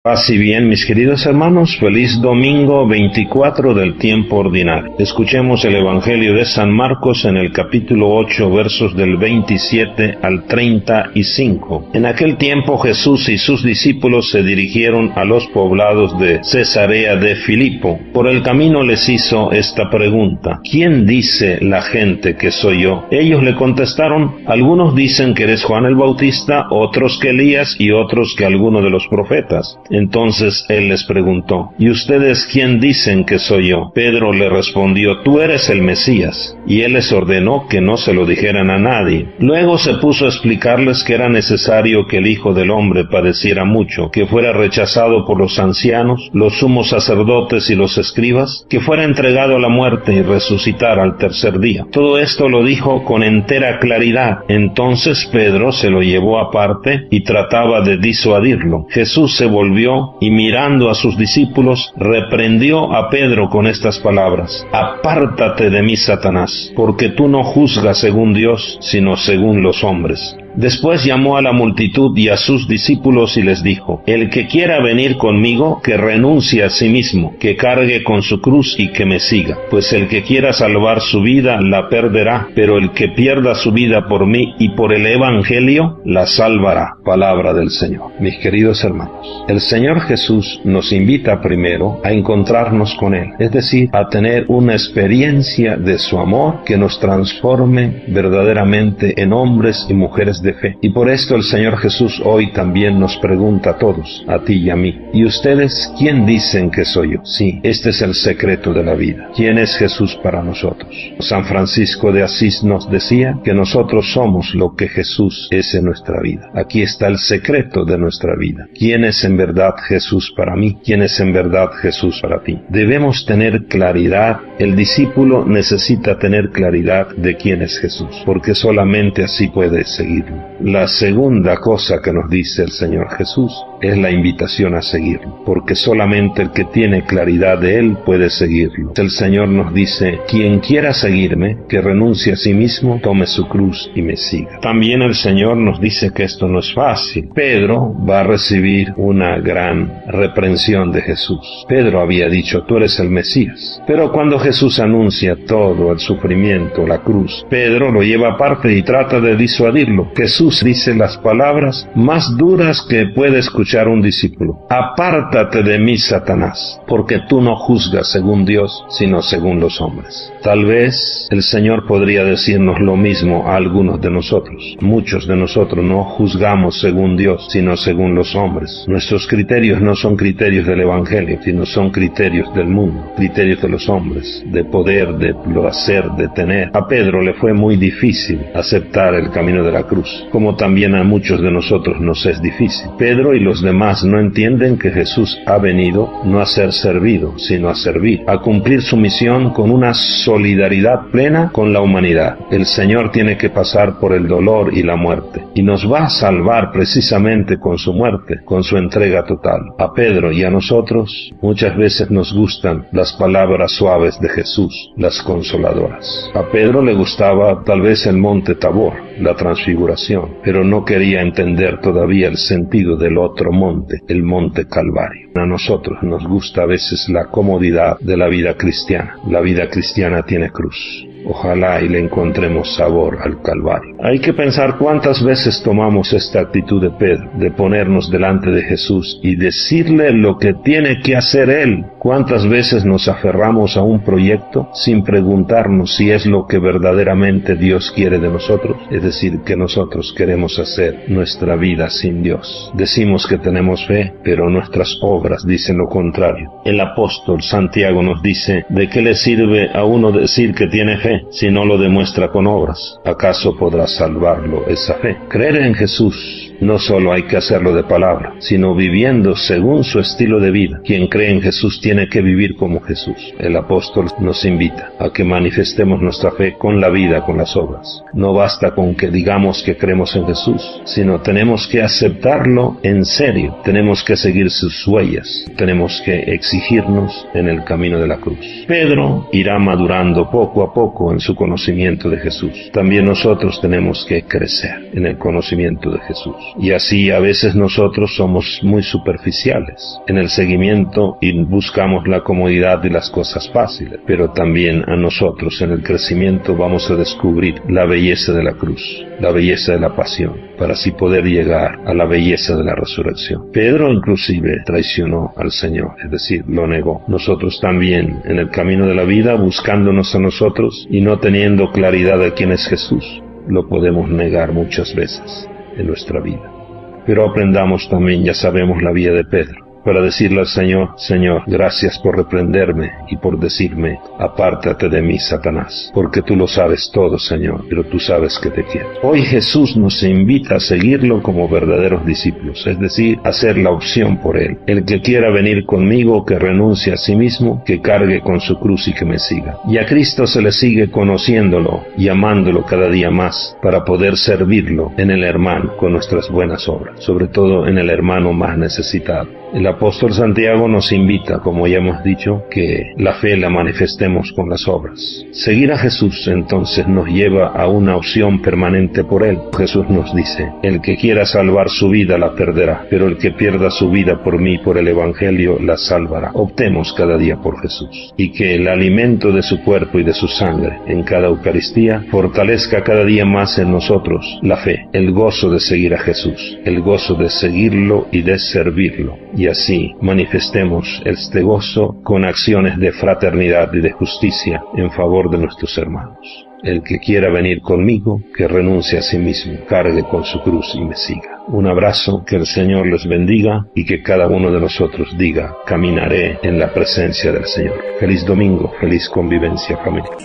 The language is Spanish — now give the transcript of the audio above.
Paz y bien, mis queridos hermanos, feliz domingo 24 del tiempo ordinario. Escuchemos el Evangelio de San Marcos en el capítulo 8, versos del 27 al 35. En aquel tiempo Jesús y sus discípulos se dirigieron a los poblados de Cesarea de Filipo. Por el camino les hizo esta pregunta: ¿quién dice la gente que soy yo? Ellos le contestaron: algunos dicen que eres Juan el Bautista, otros que Elías y otros que alguno de los profetas. Entonces él les preguntó: ¿y ustedes quién dicen que soy yo? Pedro le respondió: tú eres el Mesías. Y él les ordenó que no se lo dijeran a nadie. Luego se puso a explicarles que era necesario que el Hijo del Hombre padeciera mucho, que fuera rechazado por los ancianos, los sumos sacerdotes y los escribas, que fuera entregado a la muerte y resucitara al tercer día. Todo esto lo dijo con entera claridad. Entonces Pedro se lo llevó aparte y trataba de disuadirlo. Jesús se volvió y mirando a sus discípulos, reprendió a Pedro con estas palabras: apártate de mí, Satanás, porque tú no juzgas según Dios, sino según los hombres. Después llamó a la multitud y a sus discípulos y les dijo: el que quiera venir conmigo, que renuncie a sí mismo, que cargue con su cruz y que me siga. Pues el que quiera salvar su vida, la perderá, pero el que pierda su vida por mí y por el Evangelio, la salvará. Palabra del Señor. Mis queridos hermanos, el Señor Jesús nos invita primero a encontrarnos con Él, es decir, a tener una experiencia de su amor que nos transforme verdaderamente en hombres y mujeres de fe. Y por esto el Señor Jesús hoy también nos pregunta a todos, a ti y a mí: ¿y ustedes quién dicen que soy yo? Sí, este es el secreto de la vida. ¿Quién es Jesús para nosotros? San Francisco de Asís nos decía que nosotros somos lo que Jesús es en nuestra vida. Aquí está el secreto de nuestra vida. ¿Quién es en verdad Jesús para mí? ¿Quién es en verdad Jesús para ti? Debemos tener claridad. El discípulo necesita tener claridad de quién es Jesús, porque solamente así puede seguirlo. La segunda cosa que nos dice el Señor Jesús es la invitación a seguirlo, porque solamente el que tiene claridad de Él puede seguirlo. El Señor nos dice: quien quiera seguirme, que renuncie a sí mismo, tome su cruz y me siga. También el Señor nos dice que esto no es fácil. Pedro va a recibir una gran reprensión de Jesús. Pedro había dicho: tú eres el Mesías. Pero cuando Jesús anuncia todo el sufrimiento, la cruz, Pedro lo lleva aparte y trata de disuadirlo. Jesús dice las palabras más duras que puede escuchar un discípulo: apártate de mí, Satanás, porque tú no juzgas según Dios, sino según los hombres. Tal vez el Señor podría decirnos lo mismo a algunos de nosotros. Muchos de nosotros no juzgamos según Dios, sino según los hombres. Nuestros criterios no son criterios del Evangelio, sino son criterios del mundo, criterios de los hombres, de poder, de placer, de tener. A Pedro le fue muy difícil aceptar el camino de la cruz, como también a muchos de nosotros nos es difícil. Pedro y los demás no entienden que Jesús ha venido no a ser servido, sino a servir, a cumplir su misión con una solidaridad plena con la humanidad. El Señor tiene que pasar por el dolor y la muerte, y nos va a salvar precisamente con su muerte, con su entrega total. A Pedro y a nosotros muchas veces nos gustan las palabras suaves de Jesús, las consoladoras. A Pedro le gustaba tal vez el monte Tabor, la transfiguración, pero no quería entender todavía el sentido del otro monte, el monte Calvario. A nosotros nos gusta a veces la comodidad de la vida cristiana. La vida cristiana tiene cruz. Ojalá y le encontremos sabor al Calvario. Hay que pensar cuántas veces tomamos esta actitud de Pedro, de ponernos delante de Jesús y decirle lo que tiene que hacer Él. Cuántas veces nos aferramos a un proyecto sin preguntarnos si es lo que verdaderamente Dios quiere de nosotros, es decir, que nosotros queremos hacer nuestra vida sin Dios. Decimos que tenemos fe, pero nuestras obras dicen lo contrario. El apóstol Santiago nos dice: ¿de qué le sirve a uno decir que tiene fe si no lo demuestra con obras? ¿Acaso podrá salvarlo esa fe? Creer en Jesús no solo hay que hacerlo de palabra, sino viviendo según su estilo de vida. Quien cree en Jesús tiene que vivir como Jesús. El apóstol nos invita a que manifestemos nuestra fe con la vida, con las obras. No basta con que digamos que creemos en Jesús, sino tenemos que aceptarlo en serio. Tenemos que seguir sus huellas. Tenemos que exigirnos en el camino de la cruz. Pedro irá madurando poco a poco en su conocimiento de Jesús. También nosotros tenemos que crecer en el conocimiento de Jesús. Y así a veces nosotros somos muy superficiales en el seguimiento y buscamos la comodidad de las cosas fáciles, pero también a nosotros en el crecimiento vamos a descubrir la belleza de la cruz, la belleza de la pasión, para así poder llegar a la belleza de la resurrección. Pedro inclusive traicionó al Señor, es decir, lo negó. Nosotros también en el camino de la vida, buscándonos a nosotros y no teniendo claridad de quién es Jesús, lo podemos negar muchas veces en nuestra vida. Pero aprendamos también, ya sabemos la vía de Pedro, para decirle al Señor: Señor, gracias por reprenderme y por decirme: apártate de mí, Satanás, porque tú lo sabes todo, Señor, pero tú sabes que te quiero. Hoy Jesús nos invita a seguirlo como verdaderos discípulos, es decir, hacer la opción por Él. El que quiera venir conmigo, que renuncie a sí mismo, que cargue con su cruz y que me siga. Y a Cristo se le sigue conociéndolo y amándolo cada día más, para poder servirlo en el hermano con nuestras buenas obras, sobre todo en el hermano más necesitado. El apóstol Santiago nos invita, como ya hemos dicho, que la fe la manifestemos con las obras. Seguir a Jesús entonces nos lleva a una opción permanente por Él. Jesús nos dice: el que quiera salvar su vida la perderá, pero el que pierda su vida por mí, por el Evangelio, la salvará. Optemos cada día por Jesús, y que el alimento de su cuerpo y de su sangre en cada Eucaristía fortalezca cada día más en nosotros la fe, el gozo de seguir a Jesús, el gozo de seguirlo y de servirlo. Y así manifestemos este gozo con acciones de fraternidad y de justicia en favor de nuestros hermanos. El que quiera venir conmigo, que renuncie a sí mismo, cargue con su cruz y me siga. Un abrazo, que el Señor les bendiga y que cada uno de nosotros diga: caminaré en la presencia del Señor. Feliz domingo, feliz convivencia familiar.